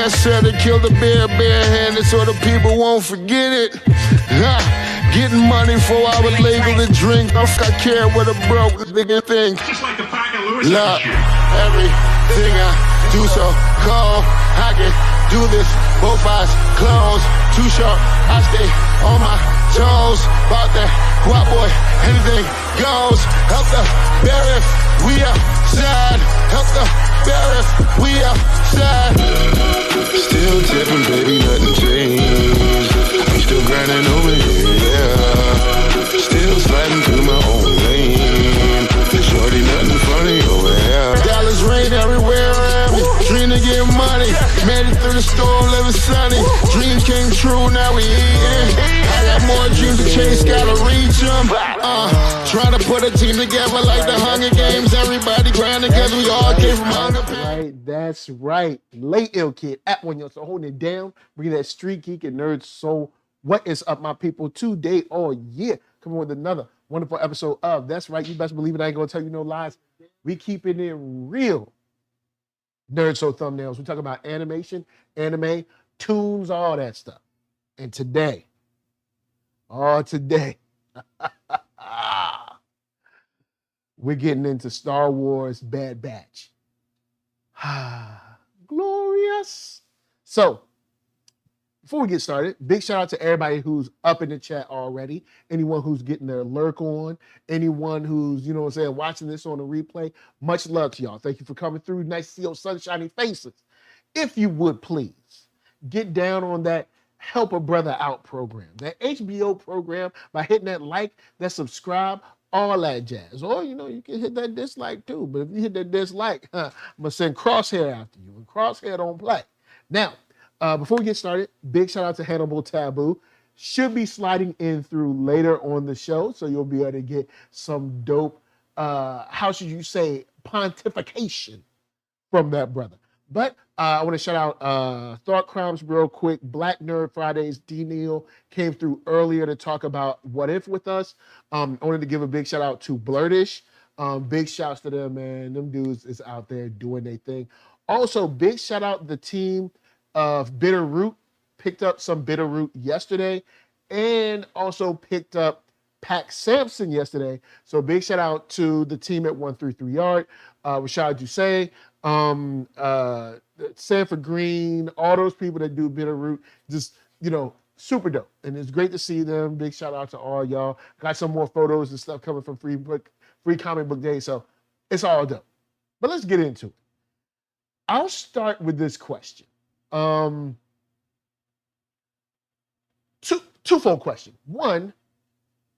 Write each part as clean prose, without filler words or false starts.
said to kill the bear barehanded so the people won't forget it. Getting money for our legal to drink. I care what a broke nigga think. Just like the pack of Lewis. Look, everything I do so cold. I can do this, both eyes closed. Too short, I stay on my toes. About that guap boy, anything goes. Help the bear if we outside. Help the bear if we outside. Still tipping, baby, nothing changed. I'm still grinding over here, yeah. Still sliding through my own lane. Shorty, nothing funny over here. Dallas rain everywhere around me. Dream to get money. Made it through the storm, living sunny. Dreams came true, now we eating. I got more dreams to chase, gotta reach them. Trying to put a team together like the Hunger Games. Everybody grinding because we all came from hunger. That's right. Late Ill Kid at OneYoungsta, holding it down. Bringing that StreetGEEK and NERDSoul. What is up, my people? Today, coming with another wonderful episode of That's Right. You best believe it. I ain't gonna tell you no lies. We keeping it real. NERDSoul thumbnails. We talk about animation, anime, tunes, all that stuff. And today, we're getting into Star Wars Bad Batch. Glorious. So, before we get started, big shout out to everybody who's up in the chat already. Anyone who's getting their lurk on, anyone who's, watching this on a replay. Much love to y'all. Thank you for coming through. Nice to see your sunshiny faces. If you would please, get down on that Help a Brother Out program, that HBO program, by hitting that like, that subscribe, all that jazz. Or, you can hit that dislike too. But if you hit that dislike, I'm going to send Crosshair after you. And Crosshair don't play. Now, before we get started, big shout out to Hannibal Tabu. Should be sliding in through later on the show, so you'll be able to get some dope, how should you say, pontification from that brother. But I want to shout out Thought Crimes real quick. Black Nerd Fridays, D. Neal came through earlier to talk about What If with us. I wanted to give a big shout out to Blurtish. Big shouts to them, man. Them dudes is out there doing their thing. Also, big shout out to the team of Bitter Root. Picked up some Bitter Root yesterday and also picked up Pac Sampson yesterday. So big shout out to the team at 133 Yard, Rashad Dusay, Sanford Green, all those people that do Bitter Root, just, super dope. And it's great to see them. Big shout out to all y'all. Got some more photos and stuff coming from Free Comic Book Day. So it's all dope. But let's get into it. I'll start with this question. Twofold question. One,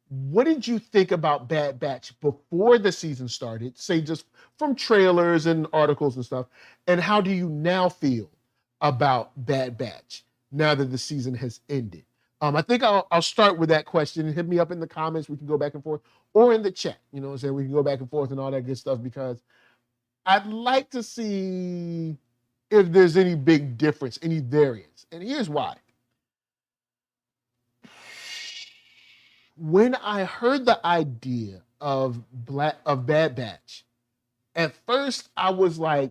what did you think about Bad Batch before the season started? Say just from trailers and articles and stuff. And how do you now feel about Bad Batch now that the season has ended? I think I'll start with that question. Hit me up in the comments. We can go back and forth, or in the chat. We can go back and forth and all that good stuff, because I'd like to see if there's any big difference, any variance. And here's why. When I heard the idea of Bad Batch, at first I was like,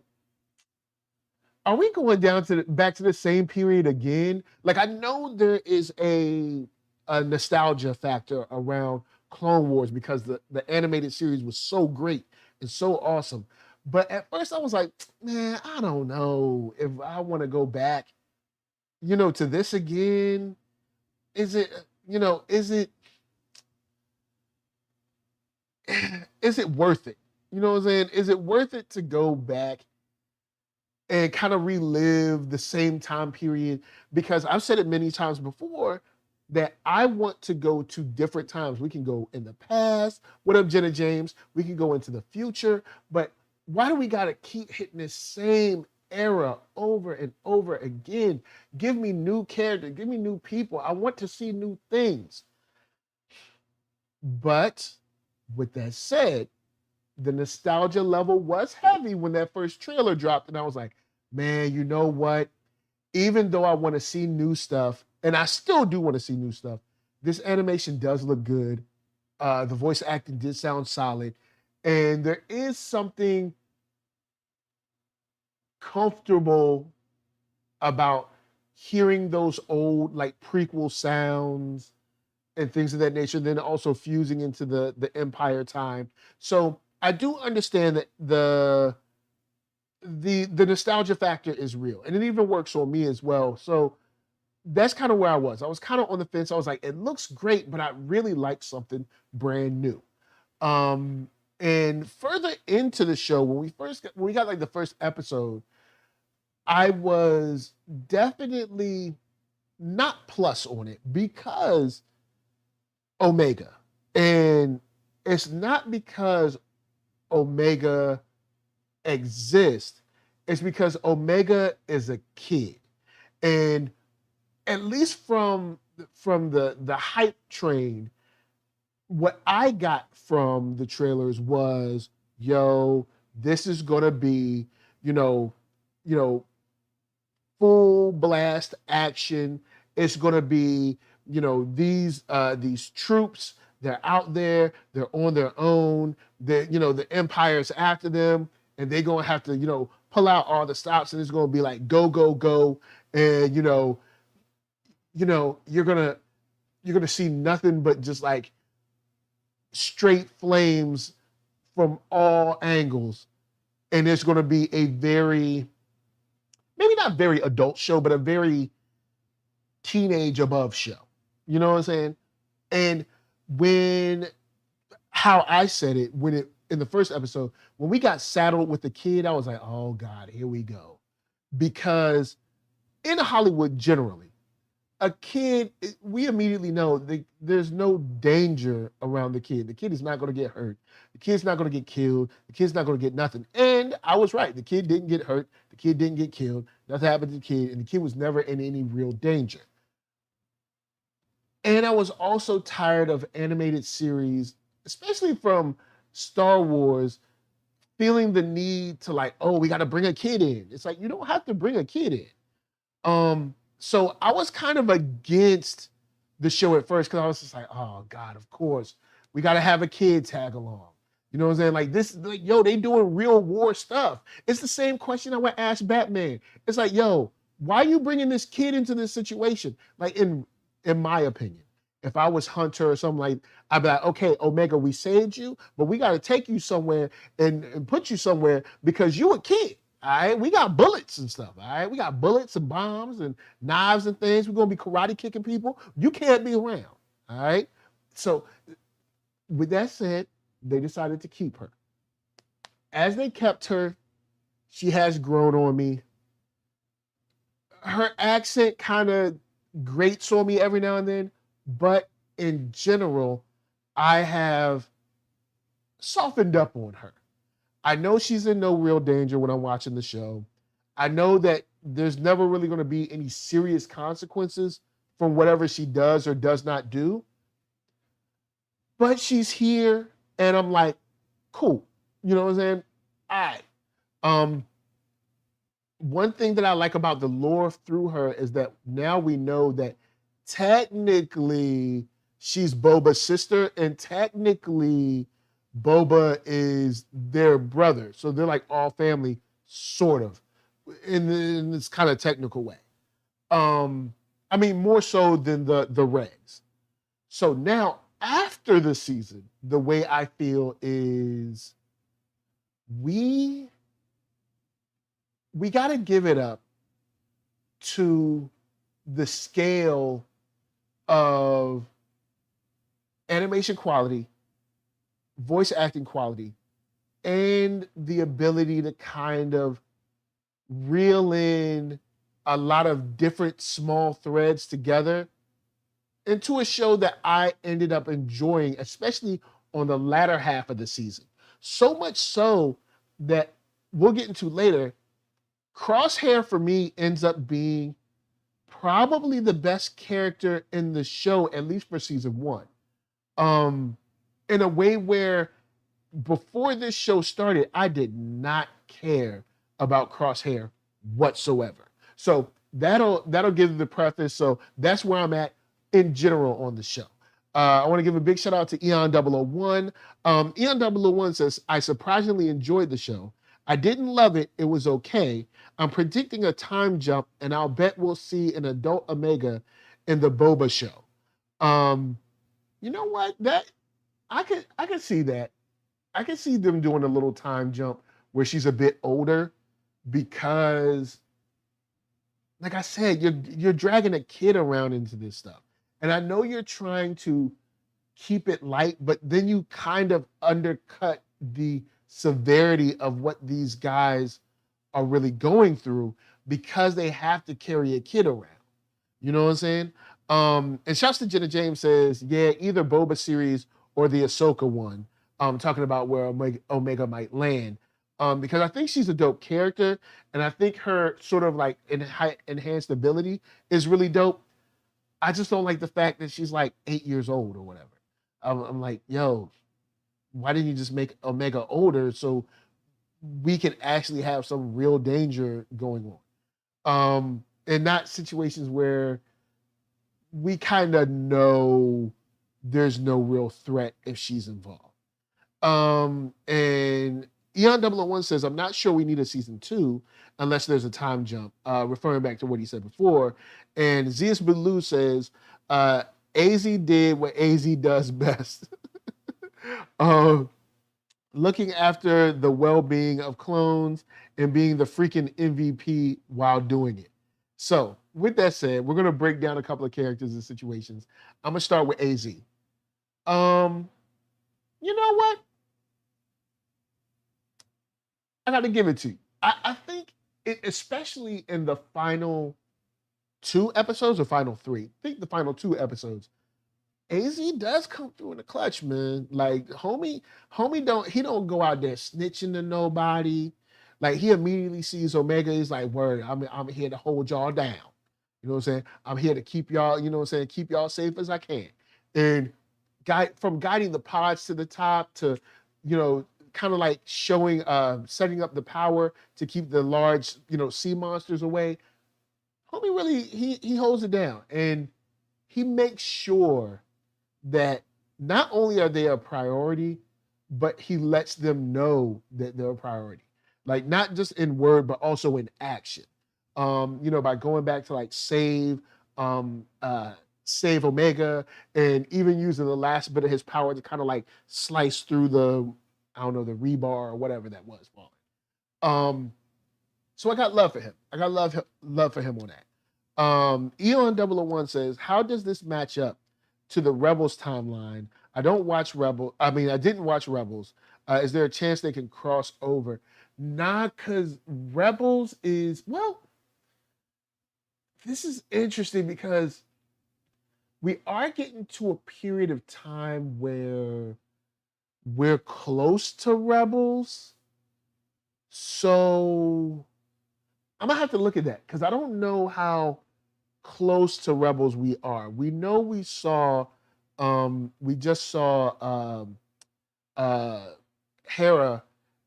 are we going back to the same period again? Like, I know there is a nostalgia factor around Clone Wars because the animated series was so great and so awesome. But at first I was like, man, I don't know if I want to go back, to this again. Is it worth it? You know what I'm saying? Is it worth it to go back and kind of relive the same time period? Because I've said it many times before that I want to go to different times. We can go in the past. What up, Jenna James? We can go into the future. But why do we got to keep hitting this same era over and over again? Give me new characters. Give me new people. I want to see new things. But with that said, the nostalgia level was heavy when that first trailer dropped. And I was like, man, you know what? Even though I want to see new stuff, and I still do want to see new stuff, this animation does look good. The voice acting did sound solid. And there is something comfortable about hearing those old like prequel sounds and things of that nature, then also fusing into the Empire time. So I do understand that the nostalgia factor is real, and it even works on me as well. So that's kind of where I was. I was kind of on the fence. I was like, it looks great, but I really like something brand new. And further into the show, when we got like the first episode, I was definitely not plus on it because Omega. And it's not because Omega exists, it's because Omega is a kid. And at least from the hype train, what I got from the trailers was, yo, this is gonna be, you know, full blast action. It's gonna be, these troops, they're out there, they're on their own. The Empire's after them, and they're gonna have to, pull out all the stops, and it's gonna be like go, go, go. And you're gonna see nothing but just like straight flames from all angles. And it's gonna be a very, maybe not very adult show, but a very teenage above show. You know what I'm saying? And how I said it, in the first episode, when we got saddled with the kid, I was like, oh God, here we go. Because in Hollywood generally, a kid, we immediately know there's no danger around the kid. The kid is not going to get hurt. The kid's not going to get killed. The kid's not going to get nothing. And I was right. The kid didn't get hurt. The kid didn't get killed. Nothing happened to the kid. And the kid was never in any real danger. And I was also tired of animated series, especially from Star Wars, feeling the need to like, oh, we got to bring a kid in. It's like, you don't have to bring a kid in. So I was kind of against the show at first because I was just like, oh God, of course, we got to have a kid tag along. You know what I'm saying? Like this, like, yo, they doing real war stuff. It's the same question I would ask Batman. It's like, yo, why are you bringing this kid into this situation? Like in my opinion, if I was Hunter or something, like, I'd be like, okay, Omega, we saved you, but we got to take you somewhere and put you somewhere because you a kid. All right, we got bullets and stuff. All right, we got bullets and bombs and knives and things. We're gonna be karate kicking people. You can't be around. All right. So, with that said, they decided to keep her. As they kept her, she has grown on me. Her accent kind of grates on me every now and then, but in general, I have softened up on her. I know she's in no real danger when I'm watching the show. I know that there's never really going to be any serious consequences from whatever she does or does not do. But she's here, and I'm like, cool. You know what I'm saying? All right. One thing that I like about the lore through her is that now we know that technically she's Boba's sister, and technically Boba is their brother. So they're like all family, sort of, in this kind of technical way. I mean, more so than the Regs. So now, after the season, the way I feel is we got to give it up to the scale of animation quality, voice acting quality, and the ability to kind of reel in a lot of different small threads together into a show that I ended up enjoying, especially on the latter half of the season. So much so that we'll get into later, Crosshair for me ends up being probably the best character in the show, at least for season one. In a way where before this show started, I did not care about Crosshair whatsoever. So that'll give the preface. So that's where I'm at in general on the show. I want to give a big shout out to Eon001. Eon001 says, I surprisingly enjoyed the show. I didn't love it. It was okay. I'm predicting a time jump, and I'll bet we'll see an adult Omega in the Boba show. Um, you know what? That I could see that. I can see them doing a little time jump where she's a bit older because, like I said, you're dragging a kid around into this stuff. And I know you're trying to keep it light, but then you kind of undercut the severity of what these guys are really going through because they have to carry a kid around. You know what I'm saying? And shouts to Jenna James says, yeah, either Boba series or the Ahsoka one. Talking about where Omega might land. Because I think she's a dope character, and I think her sort of like enhanced ability is really dope. I just don't like the fact that she's like 8 years old or whatever. I'm like, yo, why didn't you just make Omega older so we can actually have some real danger going on? And not situations where we kind of know there's no real threat if she's involved. And Eon 001 says, I'm not sure we need a season 2 unless there's a time jump, referring back to what he said before. And Zeus Belu says, AZ did what AZ does best. Looking after the well-being of clones and being the freaking MVP while doing it. So, with that said, we're going to break down a couple of characters and situations. I'm going to start with AZ. You know what? I got to give it to you. I think, especially in the final 2 episodes or final 3, I think the final 2 episodes, AZ does come through in the clutch, man. Like, homie don't go out there snitching to nobody. Like, he immediately sees Omega. He's like, word, I'm here to hold y'all down. You know what I'm saying? I'm here to keep y'all, you know what I'm saying, keep y'all safe as I can. And from guiding the pods to the top to, you know, kind of like showing, setting up the power to keep the large, you know, sea monsters away. Homie really, he holds it down. And he makes sure that not only are they a priority, but he lets them know that they're a priority. Like, not just in word, but also in action. You know, by going back to like save Omega, and even using the last bit of his power to kind of like slice through the, I don't know, the rebar or whatever that was. So I got love for him. I got love for him on that. Eon 001 says, how does this match up to the Rebels timeline? I didn't watch Rebels. Is there a chance they can cross over? Nah, because Rebels is, well, this is interesting because we are getting to a period of time where we're close to Rebels. So I'm going to have to look at that because I don't know how close to Rebels we are. We know we just saw Hera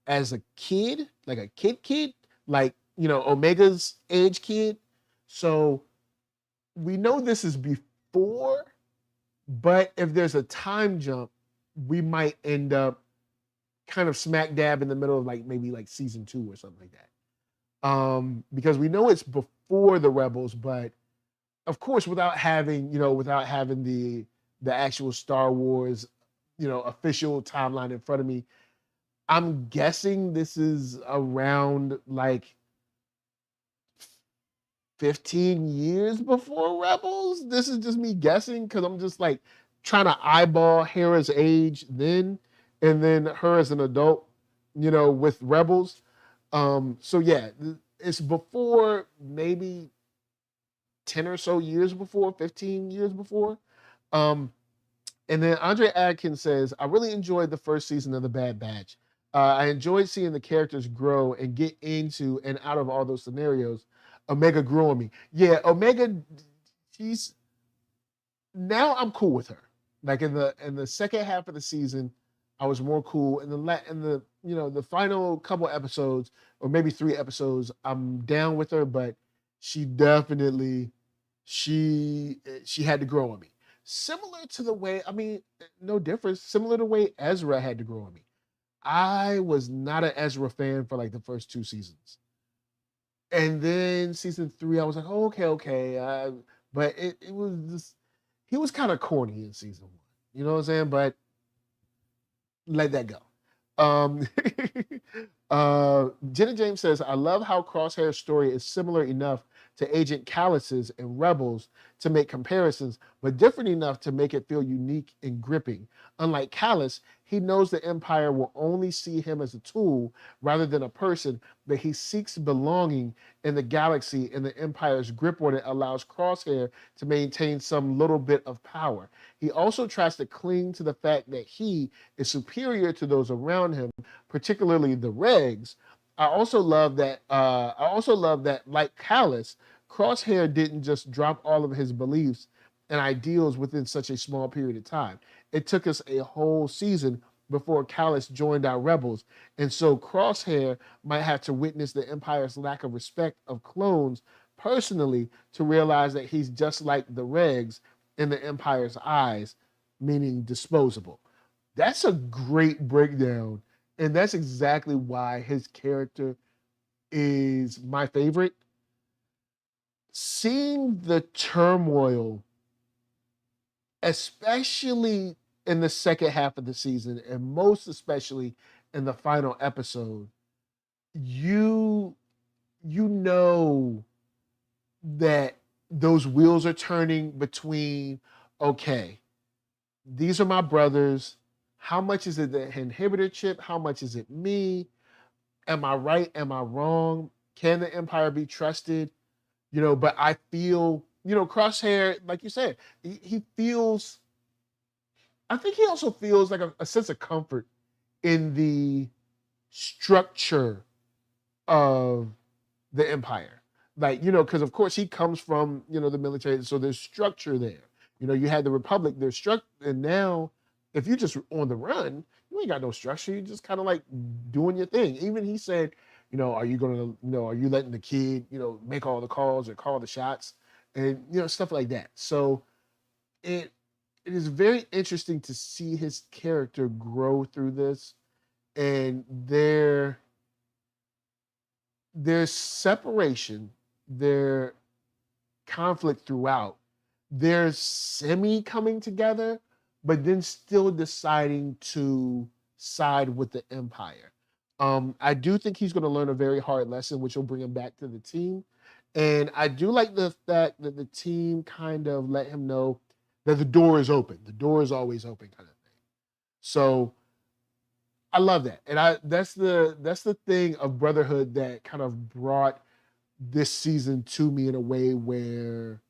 as a kid, like a kid, like, you know, Omega's age kid. So we know this is before, but if there's a time jump, we might end up kind of smack dab in the middle of like maybe like season 2 or something like that. Because we know it's before the Rebels, but of course, without having the actual Star Wars, you know, official timeline in front of me, I'm guessing this is around like 15 years before Rebels. This is just me guessing because I'm just like trying to eyeball Hera's age then, and then her as an adult, you know, with Rebels. So yeah, it's before, maybe 10 or so years before, 15 years before. And then Andre Adkins says, I really enjoyed the first season of The Bad Batch. I enjoyed seeing the characters grow and get into and out of all those scenarios. Omega grew on me. Yeah, Omega, now I'm cool with her. Like in the second half of the season, I was more cool. In the you know, the final couple episodes, or maybe 3 episodes, I'm down with her, but she definitely she had to grow on me. Similar to the way, I mean, no difference, similar to the way Ezra had to grow on me. I was not an Ezra fan for like the first 2 seasons. And then season 3, I was like, oh, okay. But it was just, he was kind of corny in season 1. You know what I'm saying? But let that go. Jenna James says, I love how Crosshair's story is similar enough to Agent Callus's and Rebels to make comparisons, but different enough to make it feel unique and gripping. Unlike Callus, he knows the Empire will only see him as a tool rather than a person, but he seeks belonging in the galaxy, and the Empire's grip on it allows Crosshair to maintain some little bit of power. He also tries to cling to the fact that he is superior to those around him, particularly the Regs. I also love that. Like Callus, Crosshair didn't just drop all of his beliefs and ideals within such a small period of time. It took us a whole season before Callus joined our rebels, and so Crosshair might have to witness the Empire's lack of respect of clones personally to realize that he's just like the Regs in the Empire's eyes, meaning disposable. That's a great breakdown, and that's exactly why his character is my favorite. Seeing the turmoil, especially in the second half of the season, and most especially in the final episode, you know that those wheels are turning between, okay, these are my brothers. How much is it the inhibitor chip? How much is it me? Am I right? Am I wrong? Can the Empire be trusted? But I feel, Crosshair, like you said, he feels, I think he also feels like a sense of comfort in the structure of the Empire. Like, because of course he comes from, the military, so there's structure there. You had the Republic, there's structure, and now if you're just on the run, you ain't got no structure. You're just kind of like doing your thing. Even he said, are you letting the kid, make all the calls or call the shots, and stuff like that. So it is very interesting to see his character grow through this, and there's separation, their conflict throughout. There's semi coming together, but then still deciding to side with the Empire. I do think he's going to learn a very hard lesson, which will bring him back to the team. And I do like the fact that the team kind of let him know that the door is open. The door is always open, kind of thing. So I love that. And that's the thing of Brotherhood that kind of brought this season to me in a way where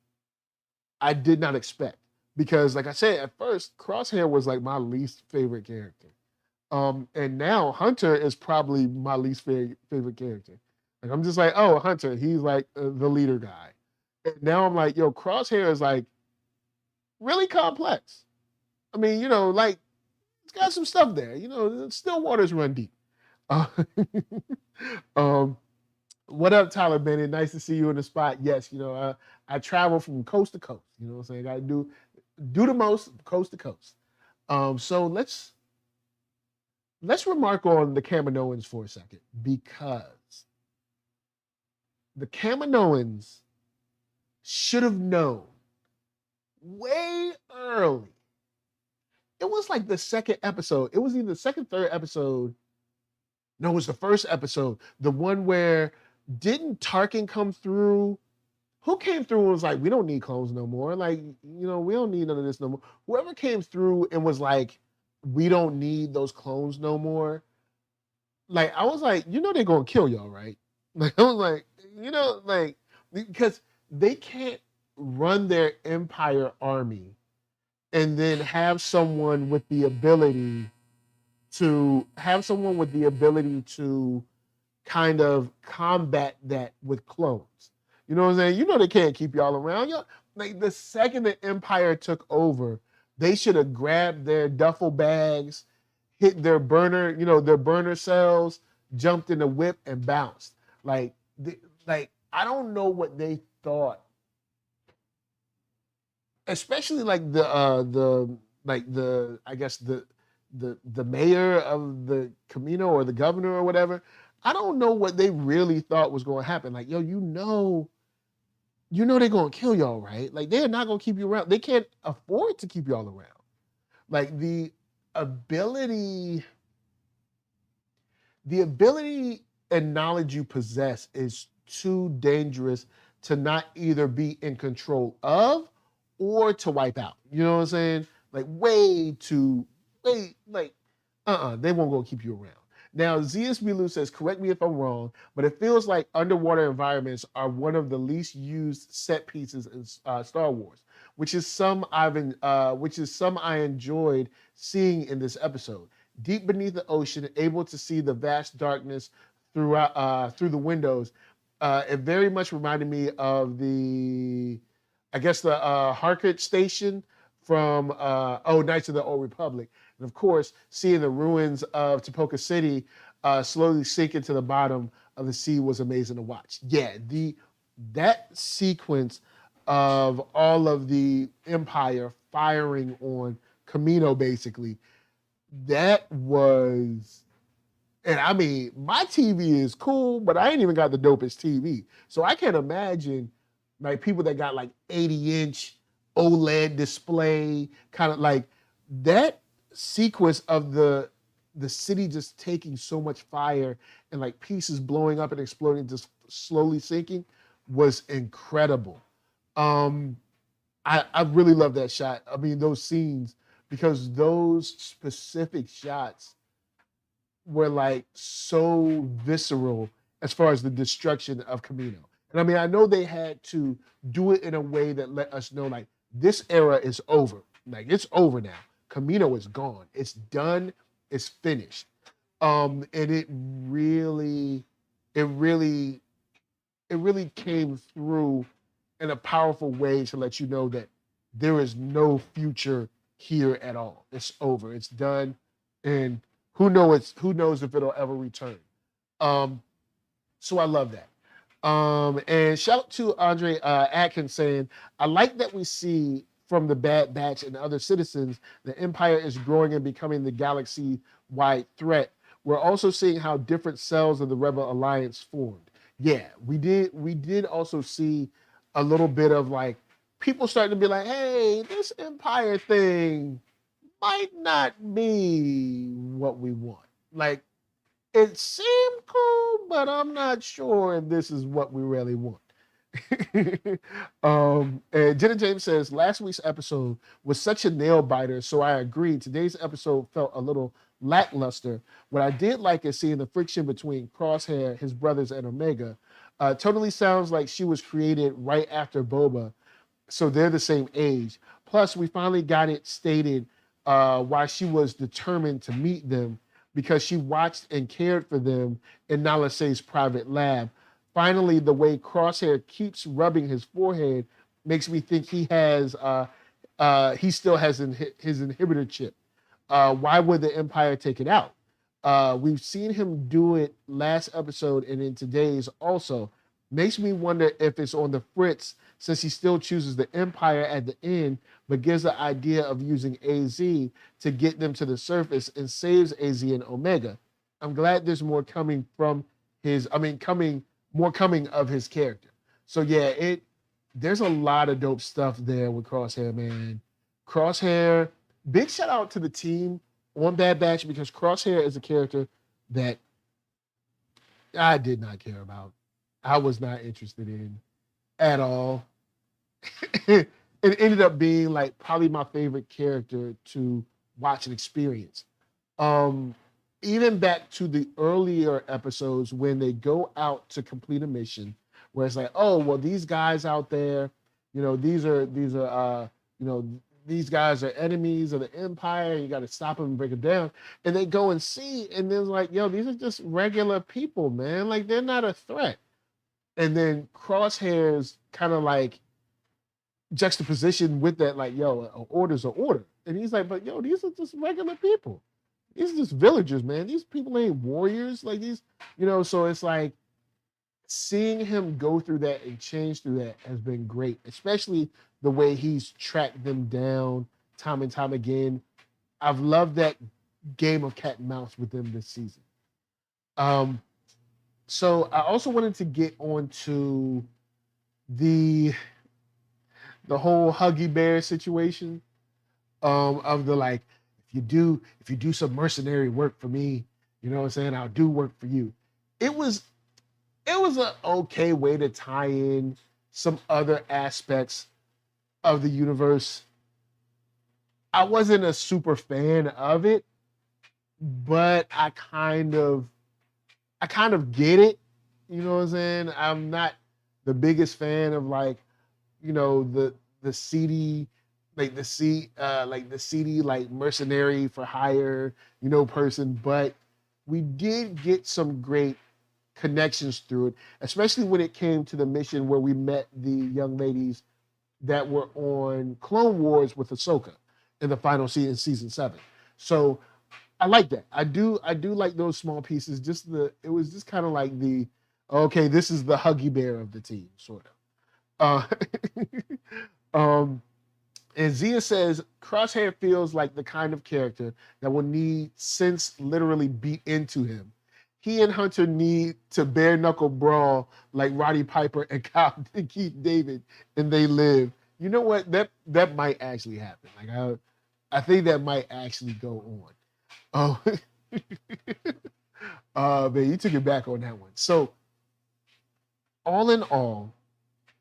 I did not expect. Because like I said, at first, Crosshair was like my least favorite character. And now Hunter is probably my least favorite character. Like I'm just like, oh, Hunter, he's like the leader guy. And now I'm like, yo, Crosshair is like really complex. I mean, like it's got some stuff there. Still waters run deep. What up, Tyler Bennett? Nice to see you in the spot. Yes, I travel from coast to coast. You know what I'm saying? I gotta do the most coast to coast. So let's remark on the Kaminoans for a second, because the Kaminoans should have known way early. It was like the second episode. It was either the second, third episode. No, it was the first episode. The one where didn't Tarkin come through? Who came through and was like, we don't need clones no more. Like, we don't need none of this no more. Whoever came through and was like, we don't need those clones no more. Like, I was like, they're going to kill y'all, right? Like, I was like, because they can't run their Empire army and then have someone with the ability to kind of combat that with clones. You know what I'm saying? They can't keep y'all around. Like the second the Empire took over, they should have grabbed their duffel bags, hit their burner cells, jumped in the whip and bounced. Like I don't know what they thought. Especially like the the mayor of the Camino or the governor or whatever. I don't know what they really thought was going to happen. Like, yo, they're going to kill y'all, right? Like, they're not going to keep you around. They can't afford to keep y'all around. Like, the ability and knowledge you possess is too dangerous to not either be in control of or to wipe out. You know what I'm saying? Like, they won't go keep you around. Now, ZSB says, correct me if I'm wrong, but it feels like underwater environments are one of the least used set pieces in Star Wars, which is some I enjoyed seeing in this episode. Deep beneath the ocean, able to see the vast darkness through the windows. It very much reminded me of the Harkett station from Knights of the Old Republic. And of course, seeing the ruins of Tapoka City slowly sink into the bottom of the sea was amazing to watch. Yeah, that sequence of all of the Empire firing on Camino, basically, that was... And I mean, my TV is cool, but I ain't even got the dopest TV. So I can't imagine like people that got like 80-inch OLED display, kind of like that sequence of the city just taking so much fire and like pieces blowing up and exploding, just slowly sinking, was incredible. I really love that shot. I mean, those scenes, because those specific shots were like so visceral as far as the destruction of Camino. And I mean, I know they had to do it in a way that let us know like this era is over. Like it's over now. Camino is gone. It's done. It's finished. And it really came through in a powerful way to let you know that there is no future here at all. It's over. It's done. And who knows if it'll ever return. So I love that. And shout out to Andre Atkins saying, I like that we see from the Bad Batch and other citizens, the Empire is growing and becoming the galaxy-wide threat. We're also seeing how different cells of the Rebel Alliance formed. Yeah, we did also see a little bit of like people starting to be like, hey, this Empire thing might not be what we want. Like, it seemed cool, but I'm not sure if this is what we really want. And Jenna James says, last week's episode was such a nail biter, so I agree. Today's episode felt a little lackluster. What I did like is seeing the friction between Crosshair, his brothers, and Omega. Totally sounds like she was created right after Boba, so they're the same age. Plus, we finally got it stated why she was determined to meet them, because she watched and cared for them in Nala Se's private lab. Finally, the way Crosshair keeps rubbing his forehead makes me think he still has his inhibitor chip. Why would the Empire take it out? We've seen him do it last episode and in today's also. Makes me wonder if it's on the fritz, since he still chooses the Empire at the end, but gives the idea of using AZ to get them to the surface and saves AZ and Omega. I'm glad there's more coming of his character. So yeah, there's a lot of dope stuff there with Crosshair, man. Crosshair, big shout out to the team on Bad Batch, because Crosshair is a character that I did not care about. I was not interested in at all. It ended up being like probably my favorite character to watch and experience. Even back to the earlier episodes when they go out to complete a mission, where it's like, oh, well, these guys out there, these guys are enemies of the Empire. You got to stop them and break them down. And they go and see, and then like, yo, these are just regular people, man. Like, they're not a threat. And then Crosshair's kind of like juxtaposition with that, like, yo, an order's an order. And he's like, but yo, these are just regular people. These are just villagers, man. These people ain't warriors. Like these, so it's like seeing him go through that and change through that has been great, especially the way he's tracked them down time and time again. I've loved that game of cat and mouse with them this season. So I also wanted to get onto the whole Huggy Bear situation, of the like, if you do some mercenary work for me, you know what I'm saying, I'll do work for you. It was an okay way to tie in some other aspects of the universe. I wasn't a super fan of it, but I kind of get it. You know what I'm saying? I'm not the biggest fan of like, you know, the seedy, like the seedy like mercenary for hire, you know, person, but we did get some great connections through it, especially when it came to the mission where we met the young ladies that were on Clone Wars with Ahsoka in the final season 7. So I like that. I do like those small pieces. It was just kind of like okay, this is the Huggy Bear of the team, sort of. And Zia says Crosshair feels like the kind of character that will need sense literally beat into him. He and Hunter need to bare knuckle brawl like Roddy Piper and Keith David, and they live. You know what? That might actually happen. Like I think that might actually go on. Man, you took it back on that one. So, all in all,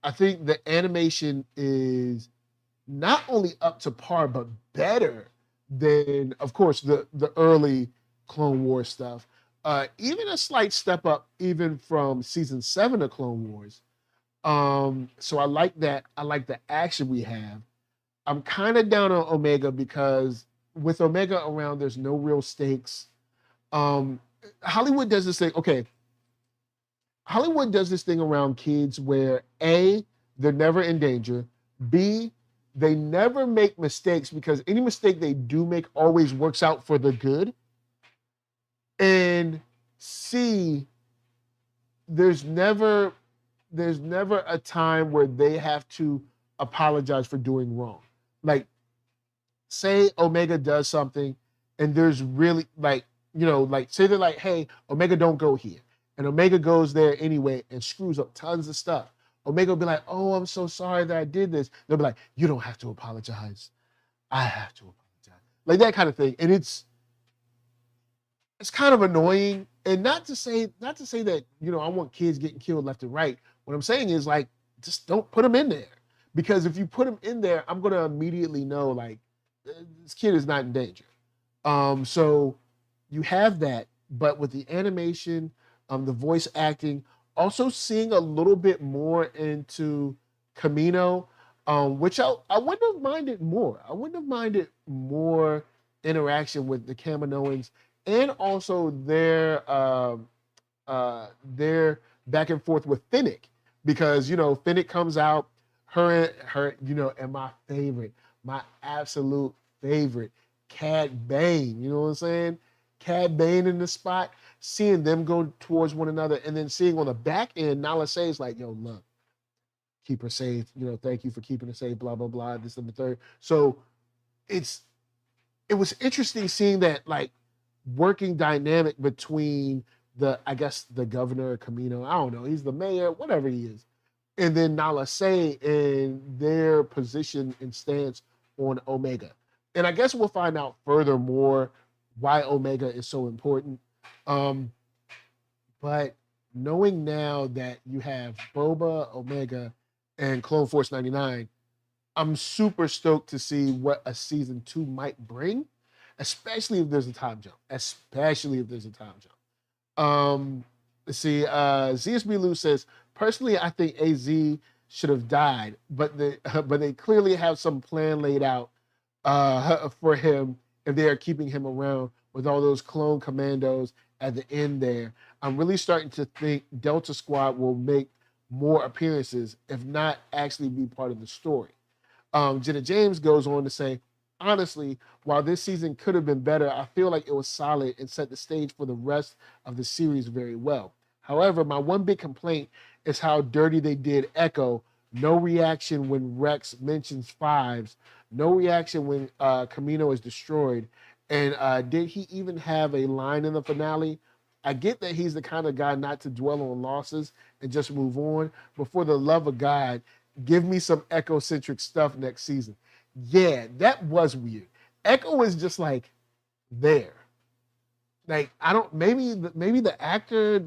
I think the animation is not only up to par, but better than, of course, the early Clone Wars stuff. Even a slight step up, even from season 7 of Clone Wars. So I like that. I like the action we have. I'm kind of down on Omega because with Omega around, there's no real stakes. Hollywood does this thing. Okay. Hollywood does this thing around kids where A, they're never in danger. B, they never make mistakes because any mistake they do make always works out for the good. And C, there's never a time where they have to apologize for doing wrong. Like, say Omega does something and there's really like, you know, like say they're like, hey, Omega, don't go here. And Omega goes there anyway and screws up tons of stuff. Omega will be like, oh, I'm so sorry that I did this. They'll be like, you don't have to apologize. I have to apologize. Like that kind of thing. And it's kind of annoying. And not to say that, you know, I want kids getting killed left and right. What I'm saying is like, just don't put them in there. Because if you put them in there, I'm going to immediately know like, this kid is not in danger. So you have that, but with the animation, the voice acting, also seeing a little bit more into Kamino, which I wouldn't have minded more. I wouldn't have minded more interaction with the Kaminoans and also their back and forth with Finnick, because, you know, Finnick comes out, her, you know, and my absolute favorite, Cad Bane, you know what I'm saying? Cad Bane in the spot, seeing them go towards one another, and then seeing on the back end, Nala says like, yo, look, keep her safe, you know, thank you for keeping her safe, blah, blah, blah, this and the third. So it was interesting seeing that like working dynamic between I guess the governor, Kamino, I don't know, he's the mayor, whatever he is, and then Nala Say and their position and stance on Omega. And I guess we'll find out furthermore why Omega is so important. But knowing now that you have Boba, Omega, and Clone Force 99, I'm super stoked to see what a season 2 might bring, especially if there's a time jump. Let's see. ZSB Lou says, personally, I think AZ should have died, but they clearly have some plan laid out for him if they are keeping him around with all those clone commandos at the end there. I'm really starting to think Delta Squad will make more appearances, if not actually be part of the story. Jenna James goes on to say, honestly, while this season could have been better, I feel like it was solid and set the stage for the rest of the series very well. However, my one big complaint is how dirty they did Echo. No reaction when Rex mentions fives. No reaction when Kamino is destroyed. And did he even have a line in the finale? I get that he's the kind of guy not to dwell on losses and just move on, but for the love of God, give me some Echo-centric stuff next season. Yeah, that was weird. Echo is just like there. Like, I don't, maybe the actor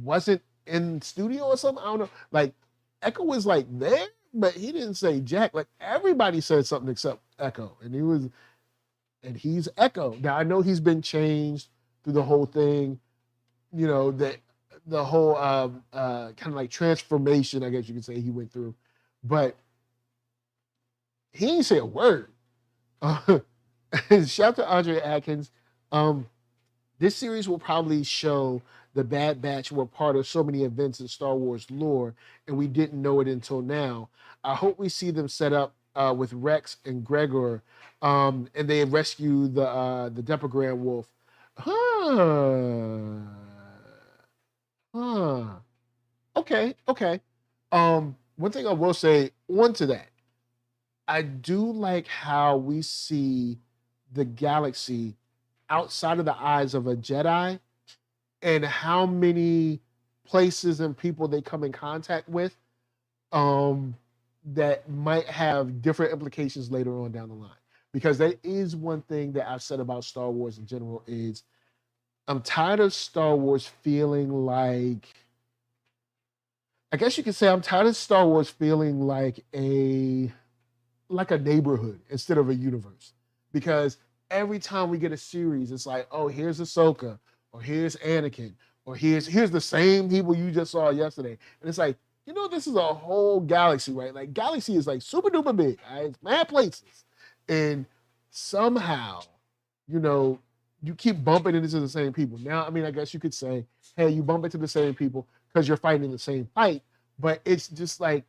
wasn't in studio or something. I don't know. Like, Echo was like there, but he didn't say Jack. Like, everybody said something except Echo, and he's Echo. Now I know he's been changed through the whole thing. You know, that the whole kind of like transformation, I guess you could say, he went through, but he didn't say a word. Shout out to Andre Atkins. This series will probably show the Bad Batch were part of so many events in Star Wars lore, and we didn't know it until now. I hope we see them set up with Rex and Gregor, and they rescue the Depagram wolf. Okay. One thing I will say on to that, I do like how we see the galaxy outside of the eyes of a Jedi, and how many places and people they come in contact with that might have different implications later on down the line. Because that is one thing that I've said about Star Wars in general is I'm tired of Star Wars feeling like, I guess you could say I'm tired of Star Wars feeling like a neighborhood instead of a universe. Because every time we get a series, it's like, oh, here's Ahsoka, or here's Anakin, or here's the same people you just saw yesterday. And it's like, you know, this is a whole galaxy, right? Like, galaxy is like super duper big, right? It's mad places. And somehow, you know, you keep bumping into the same people. Now, I mean, I guess you could say, hey, you bump into the same people because you're fighting the same fight. But it's just like,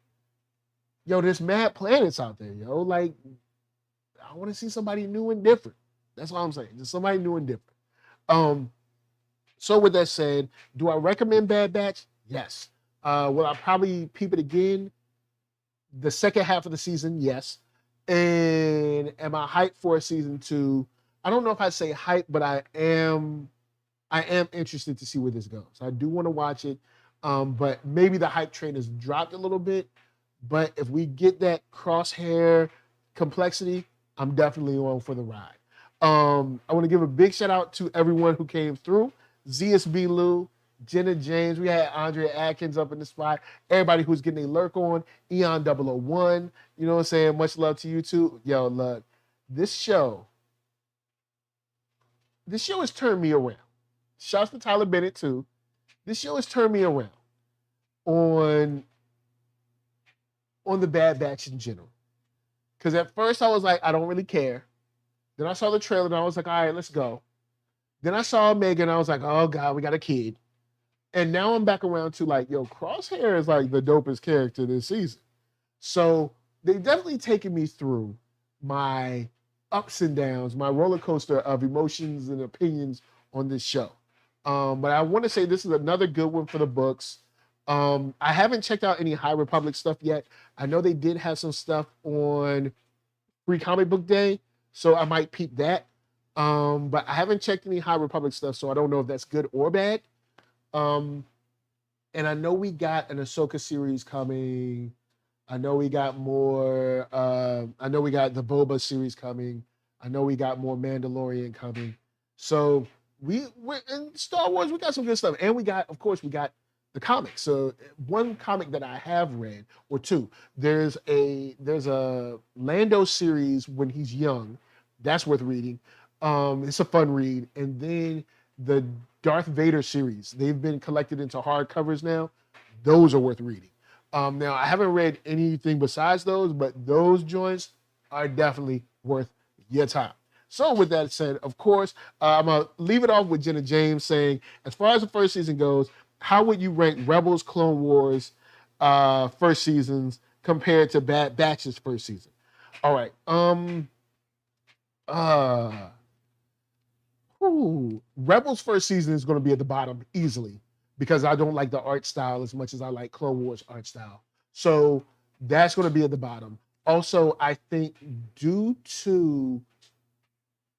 yo, there's mad planets out there, yo. Like, I want to see somebody new and different. That's all I'm saying. Just somebody new and different. So with that said, do I recommend Bad Batch? Yes. Will I probably peep it again? The second half of the season, yes. And am I hyped for a season 2? I don't know if I say hype, but I am interested to see where this goes. I do want to watch it. But maybe the hype train has dropped a little bit. But if we get that Crosshair complexity, I'm definitely on for the ride. I want to give a big shout out to everyone who came through. ZSB Lou, Jenna James, we had Andre Atkins up in the spot, everybody who's getting a lurk on, Eon 001, you know what I'm saying? Much love to you too. Yo, look, this show has turned me around. Shouts to Tyler Bennett too. This show has turned me around on the Bad Batch in general. Because at first I was like, I don't really care. Then I saw the trailer and I was like, all right, let's go. Then I saw Megan and I was like, oh God, we got a kid. And now I'm back around to like, yo, Crosshair is like the dopest character this season. So they've definitely taken me through my ups and downs, my roller coaster of emotions and opinions on this show. But I want to say this is another good one for the books. I haven't checked out any High Republic stuff yet. I know they did have some stuff on Free Comic Book Day, so I might peep that. But I haven't checked any High Republic stuff, so I don't know if that's good or bad. And I know we got an Ahsoka series coming. I know we got more. I know we got the Boba series coming. I know we got more Mandalorian coming. So we're in Star Wars. We got some good stuff, and we got the comics. So one comic that I have read, or two, there's a Lando series when he's young. That's worth reading. It's a fun read. And then the Darth Vader series, they've been collected into hardcovers now. Those are worth reading. Now, I haven't read anything besides those, but those joints are definitely worth your time. So with that said, of course, I'm going to leave it off with Jenna James saying, as far as the first season goes, how would you rank Rebels, Clone Wars first seasons compared to Bad Batch's first season? All right. Rebels first season is going to be at the bottom easily because I don't like the art style as much as I like Clone Wars art style. So that's going to be at the bottom. Also, I think due to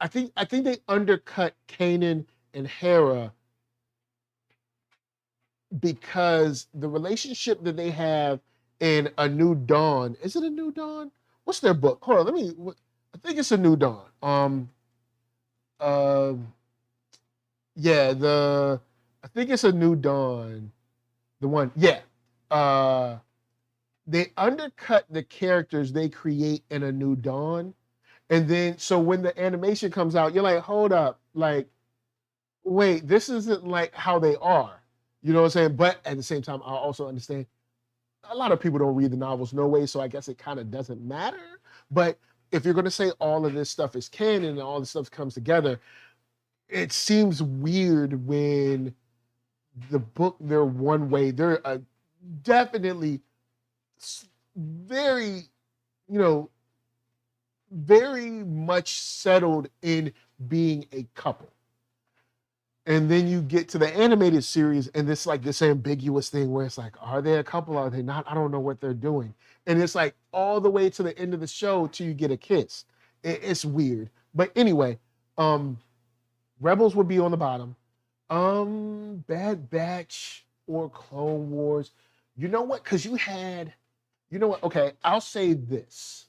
I think they undercut Kanan and Hera because the relationship that they have in A New Dawn, is it A New Dawn? What's their book? Hold on, I think it's A New Dawn. Uh, yeah, I think it's A New Dawn. The one, yeah. They undercut the characters they create in A New Dawn. And then, so when the animation comes out, you're like, hold up, like, wait, this isn't like how they are. You know what I'm saying? But at the same time, I also understand a lot of people don't read the novels no way, so I guess it kind of doesn't matter. But if you're going to say all of this stuff is canon and all this stuff comes together, it seems weird when the book, they're one way. They're definitely very, very much settled in being a couple. And then you get to the animated series, and it's like this ambiguous thing where it's like, are they a couple? Are they not? I don't know what they're doing. And it's like all the way to the end of the show till you get a kiss. It's weird. But anyway, Rebels would be on the bottom. Bad Batch or Clone Wars. You know what? Because you know what? Okay, I'll say this.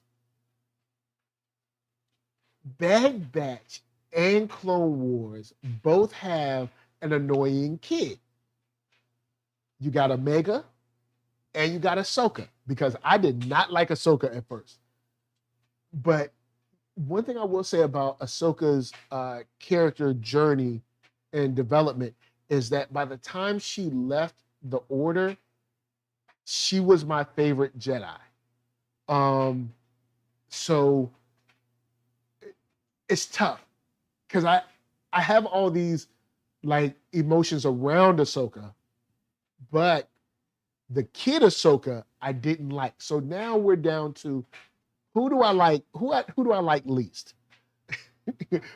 Bad Batch and Clone Wars both have an annoying kid. You got Omega and you got Ahsoka, because I did not like Ahsoka at first. But one thing I will say about Ahsoka's character journey and development is that by the time she left the Order, she was my favorite Jedi. So it's tough because I have all these like emotions around Ahsoka, but the kid Ahsoka I didn't like. So now we're down to who do I like? Who do I like least?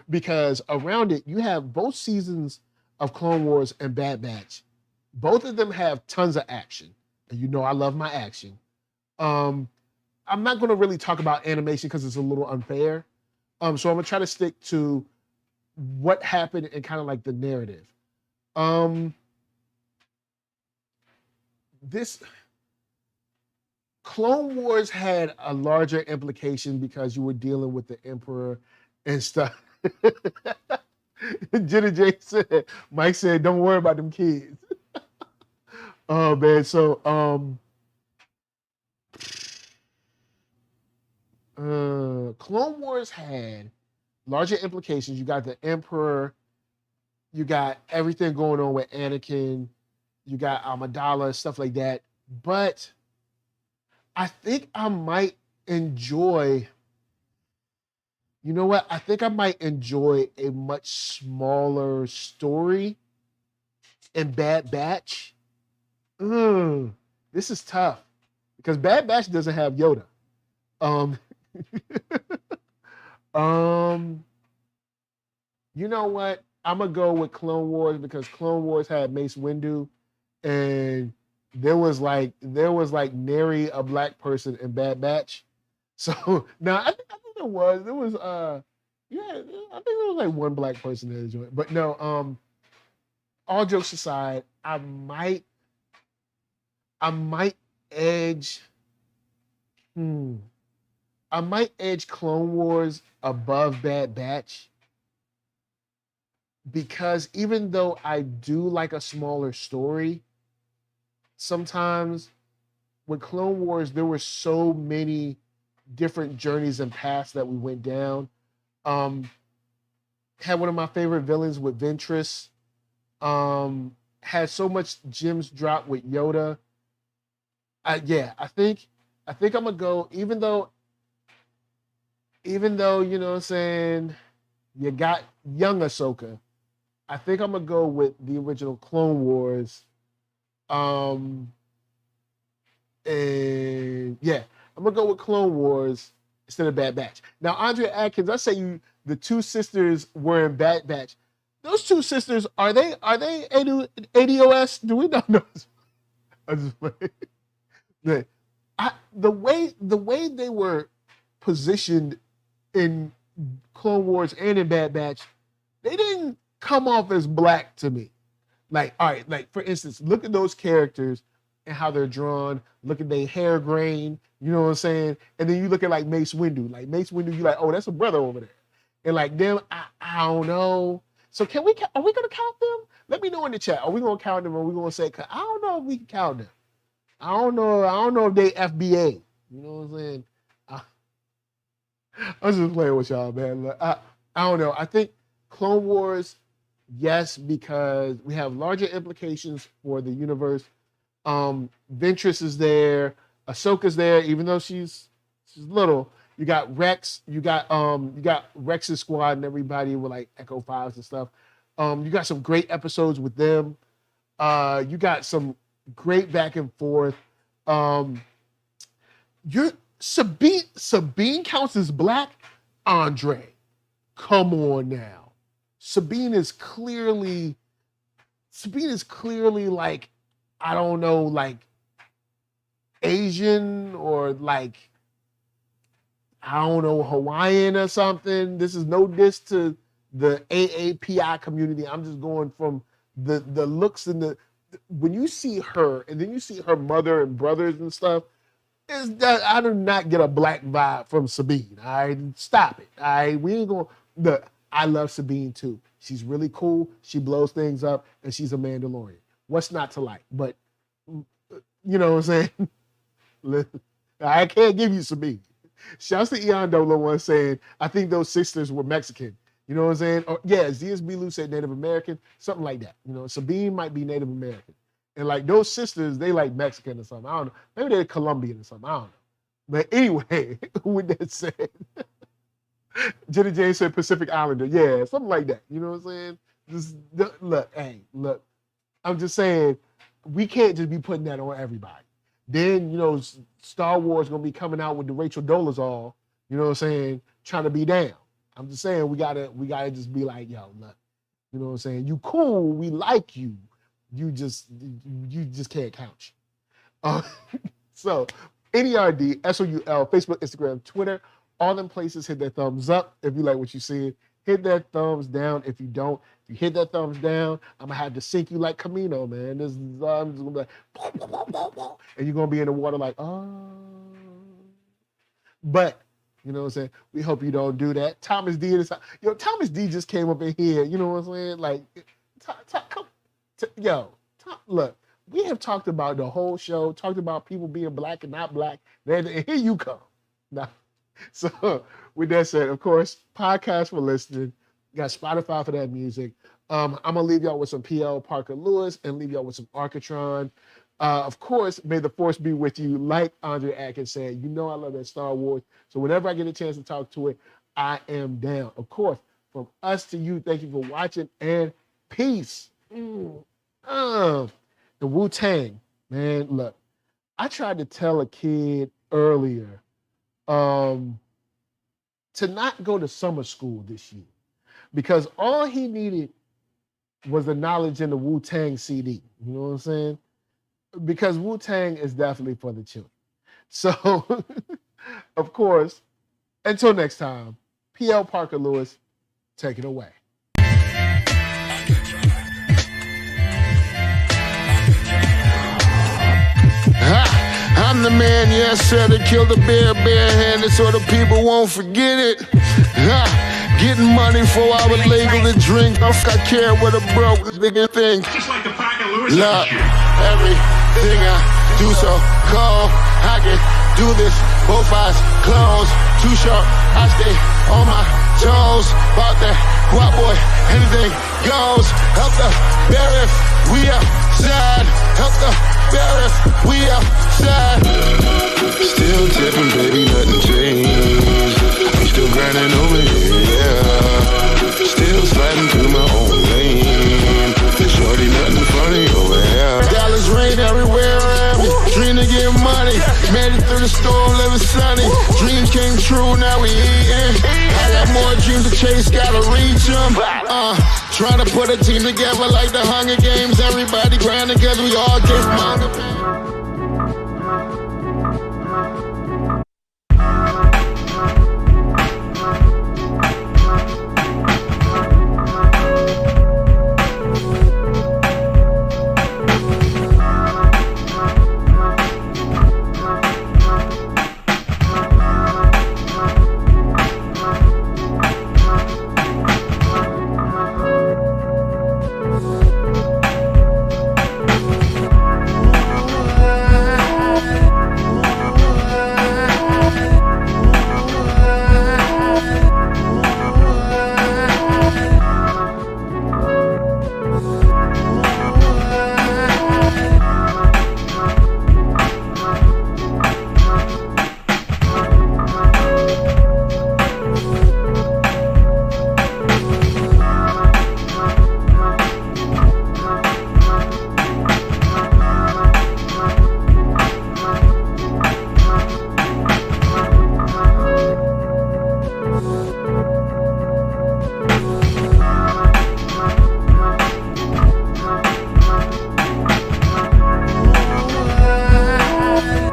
Because around it you have both seasons of Clone Wars and Bad Batch. Both of them have tons of action, and you know I love my action. I'm not going to really talk about animation because it's a little unfair. So I'm gonna try to stick to what happened and kind of like the narrative. This Clone Wars had a larger implication because you were dealing with the Emperor and stuff. Jenna J said, Mike said, don't worry about them kids. Oh man, so Clone Wars had larger implications. You got the Emperor, you got everything going on with Anakin, you got Amidala, stuff like that. But I think I might enjoy, you know what? I think I might enjoy a much smaller story in Bad Batch. This is tough because Bad Batch doesn't have Yoda. You know what? I'm gonna go with Clone Wars because Clone Wars had Mace Windu, and there was like nary a black person in Bad Batch. So now I think there was yeah, I think there was like one black person in the joint. But no, all jokes aside, I might edge. I might edge Clone Wars above Bad Batch because even though I do like a smaller story, sometimes with Clone Wars, there were so many different journeys and paths that we went down. Had one of my favorite villains with Ventress. Had so much gems dropped with Yoda. I think I'm gonna go, even though, you know what I'm saying, you got young Ahsoka, I think I'm gonna go with the original Clone Wars. And yeah, I'm gonna go with Clone Wars instead of Bad Batch. Now, Andrea Atkins, I say the two sisters were in Bad Batch. Those two sisters, are they ADOS? Do we not know? I just playing. The way they were positioned in Clone Wars and in Bad Batch, they didn't come off as black to me. Like, all right, like for instance, look at those characters and how they're drawn. Look at their hair grain, you know what I'm saying? And then you look at like Mace Windu. Like Mace Windu, you're like, oh, that's a brother over there. And like them, I don't know. So are we gonna count them? Let me know in the chat. Are we gonna count them or are we gonna say, I don't know if we can count them. I don't know if they FBA. You know what I'm saying? I'm just playing with y'all, man. Look, I don't know. I think Clone Wars, yes, because we have larger implications for the universe. Ventress is there, Ahsoka's there, even though she's little. You got Rex, you got Rex's squad and everybody with like Echo 5s and stuff. You got some great episodes with them. You got some great back and forth. Sabine counts as black. Andre, come on now. Sabine is clearly like, I don't know, like Asian or like, I don't know, Hawaiian or something. This is no diss to the AAPI community. I'm just going from the looks and when you see her and then you see her mother and brothers and stuff, I do not get a black vibe from Sabine. All right, stop it. All right, we ain't gonna. Look, I love Sabine too. She's really cool. She blows things up, and she's a Mandalorian. What's not to like? But you know what I'm saying? I can't give you Sabine. Shouts to Eon Dolo one saying, I think those sisters were Mexican. You know what I'm saying? Or, yeah, ZSB Lou said Native American, something like that. You know, Sabine might be Native American. And like those sisters, they like Mexican or something. I don't know. Maybe they're Colombian or something. I don't know. But anyway, with that said, Jenny Jane said Pacific Islander. Yeah, something like that. You know what I'm saying? Look. I'm just saying, we can't just be putting that on everybody. Then, you know, Star Wars gonna be coming out with the Rachel Dolezal, you know what I'm saying, trying to be down. I'm just saying we gotta just be like, yo, look, you know what I'm saying? You cool, we like you. You just can't count you. So, NERD, SOUL, Facebook, Instagram, Twitter, all them places, hit that thumbs up if you like what you see. Hit that thumbs down if you don't. If you hit that thumbs down, I'm going to have to sink you like Camino, man. I'm just going to be like, and you're going to be in the water like, oh. But, you know what I'm saying? We hope you don't do that. Thomas D, Thomas D just came up in here. You know what I'm saying? Like, look, we have talked about the whole show, talked about people being black and not black, and here you come. Now, so with that said, of course, podcast for listening. Got Spotify for that music. I'm gonna leave y'all with some PL Parker Lewis and leave y'all with some Arcatron. Of course, may the force be with you. Like Andre Atkins said, you know I love that Star Wars. So whenever I get a chance to talk to it, I am down. Of course, from us to you, thank you for watching and peace. The Wu-Tang, man, look, I tried to tell a kid earlier to not go to summer school this year because all he needed was the knowledge in the Wu-Tang CD. You know what I'm saying? Because Wu-Tang is definitely for the children. So, of course, until next time, PL Parker Lewis, take it away. I'm the man, yes sir, that killed a bear barehanded so the people won't forget it. Getting money for our legal to drink. I care what a broke bigger thing. Just like the Parker Lewis. Look, everything I do so cold. I can do this, both eyes closed. Too short, I stay on my toes. About that guap boy, anything goes. Help the bear if we outside. Help the bear if we outside. Still tipping, baby, nothing changed. I'm still grinding over here, yeah. Still sliding through my own lane. Shorty, nothing funny over here. Dallas rain everywhere around me. Dream to get money. Made it through the storm, living sunny. Dreams came true, now we eating. I got more dreams to chase, gotta reach them. Trying to put a team together like the Hunger Games. Everybody grind together, we all get manga.